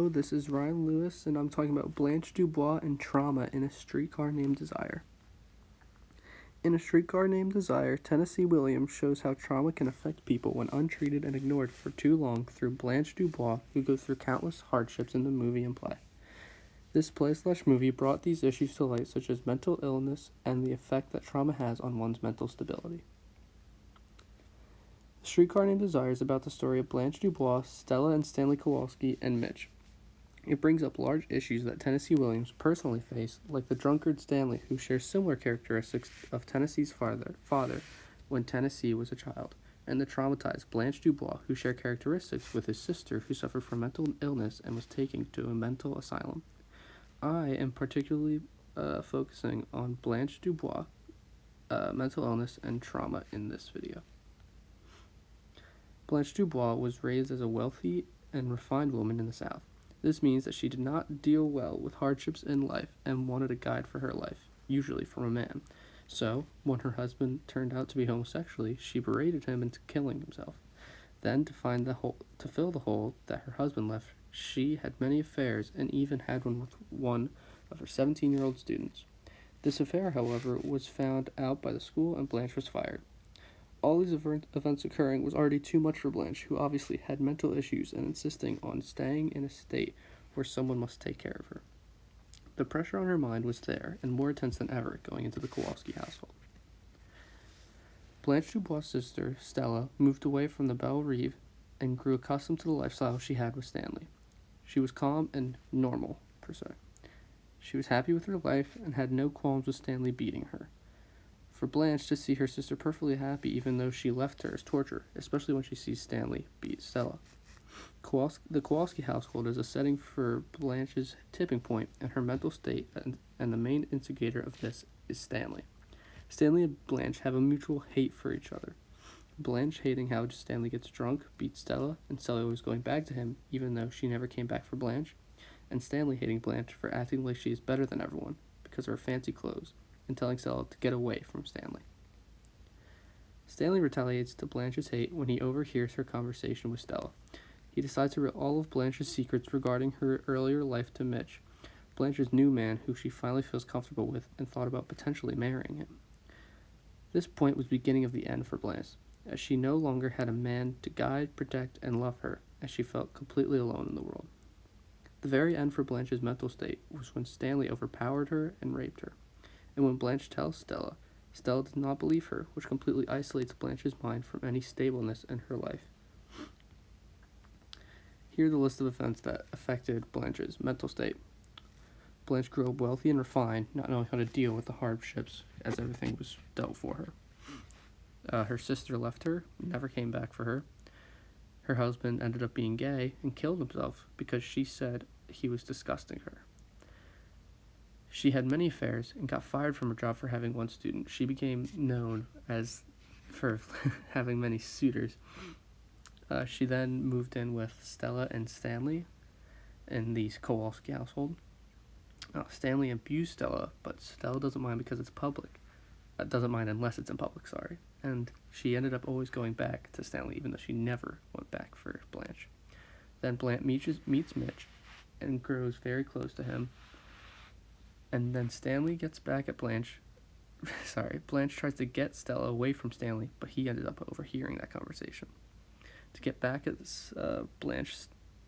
This is Ryan Lewis, and I'm talking about Blanche Dubois and trauma in A Streetcar Named Desire. In A Streetcar Named Desire, Tennessee Williams shows how trauma can affect people when untreated and ignored for too long through Blanche Dubois, who goes through countless hardships in the movie and play. This play/movie brought these issues to light, such as mental illness and the effect that trauma has on one's mental stability. The Streetcar Named Desire is about the story of Blanche Dubois, Stella and Stanley Kowalski, and Mitch. It brings up large issues that Tennessee Williams personally faced, like the drunkard Stanley, who shares similar characteristics of Tennessee's father when Tennessee was a child, and the traumatized Blanche Dubois, who shared characteristics with his sister, who suffered from mental illness and was taken to a mental asylum. I am particularly focusing on Blanche Dubois, mental illness, and trauma in this video. Blanche Dubois was raised as a wealthy and refined woman in the South. This means that she did not deal well with hardships in life and wanted a guide for her life, usually from a man. So, when her husband turned out to be homosexual, she berated him into killing himself. Then, to fill the hole that her husband left, she had many affairs and even had one with one of her 17-year-old students. This affair, however, was found out by the school and Blanche was fired. All these events occurring was already too much for Blanche, who obviously had mental issues and insisting on staying in a state where someone must take care of her. The pressure on her mind was there, and more intense than ever, going into the Kowalski household. Blanche Dubois' sister, Stella, moved away from the Belle Reve and grew accustomed to the lifestyle she had with Stanley. She was calm and normal, per se. She was happy with her life and had no qualms with Stanley beating her. For Blanche to see her sister perfectly happy even though she left her is torture, especially when she sees Stanley beat Stella. The Kowalski household is a setting for Blanche's tipping point and her mental state, and the main instigator of this is Stanley. Stanley and Blanche have a mutual hate for each other. Blanche hating how Stanley gets drunk, beats Stella, and Stella was going back to him even though she never came back for Blanche, and Stanley hating Blanche for acting like she is better than everyone because of her fancy clothes, and telling Stella to get away from Stanley. Stanley retaliates to Blanche's hate when he overhears her conversation with Stella. He decides to reveal all of Blanche's secrets regarding her earlier life to Mitch, Blanche's new man who she finally feels comfortable with and thought about potentially marrying him. This point was the beginning of the end for Blanche, as she no longer had a man to guide, protect, and love her, as she felt completely alone in the world. The very end for Blanche's mental state was when Stanley overpowered her and raped her. And when Blanche tells Stella, Stella does not believe her, which completely isolates Blanche's mind from any stableness in her life. Here are the list of events that affected Blanche's mental state. Blanche grew up wealthy and refined, not knowing how to deal with the hardships as everything was dealt for her. Her sister left her, never came back for her. Her husband ended up being gay and killed himself because she said he was disgusting her. She had many affairs and got fired from her job for having one student. She became known as for having many suitors. She then moved in with Stella and Stanley in the Kowalski household. Stanley abused Stella, but Stella doesn't mind because it's public. Doesn't mind unless it's in public, sorry. And she ended up always going back to Stanley, even though she never went back for Blanche. Then Blanche meets Mitch and grows very close to him. And then Stanley gets back at Blanche. Blanche tries to get Stella away from Stanley, but he ended up overhearing that conversation. To get back at Blanche,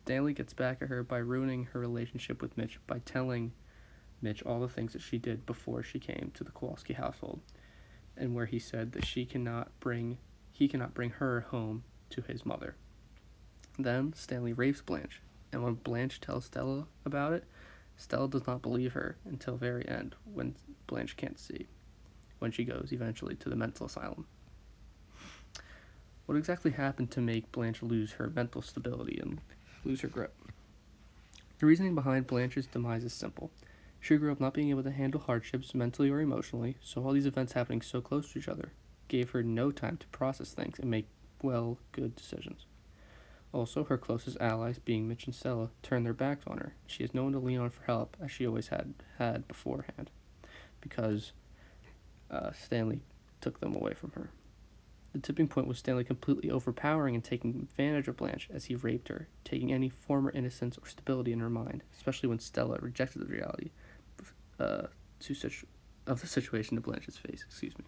Stanley gets back at her by ruining her relationship with Mitch by telling Mitch all the things that she did before she came to the Kowalski household, and where he said that he cannot bring her home to his mother. Then Stanley rapes Blanche, and when Blanche tells Stella about it, Stella does not believe her until very end, when Blanche can't see, when she goes eventually to the mental asylum. What exactly happened to make Blanche lose her mental stability and lose her grip? The reasoning behind Blanche's demise is simple. She grew up not being able to handle hardships mentally or emotionally, so all these events happening so close to each other gave her no time to process things and make, good decisions. Also, her closest allies, being Mitch and Stella, turned their backs on her. She has no one to lean on for help, as she always had beforehand, because Stanley took them away from her. The tipping point was Stanley completely overpowering and taking advantage of Blanche as he raped her, taking any former innocence or stability in her mind, especially when Stella rejected the reality of the situation to Blanche's face. Excuse me.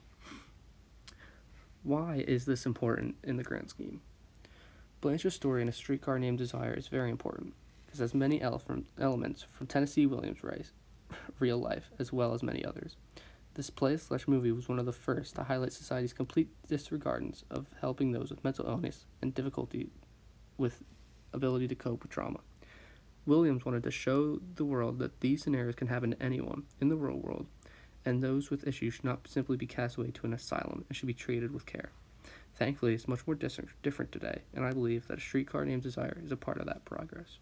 Why is this important in the grand scheme? Blanche's story in A Streetcar Named Desire is very important, because it has many elements from Tennessee Williams' real life, as well as many others. This play/movie was one of the first to highlight society's complete disregardance of helping those with mental illness and difficulty with ability to cope with trauma. Williams wanted to show the world that these scenarios can happen to anyone in the real world, and those with issues should not simply be cast away to an asylum and should be treated with care. Thankfully, it's much more different today, and I believe that A Streetcar Named Desire is a part of that progress.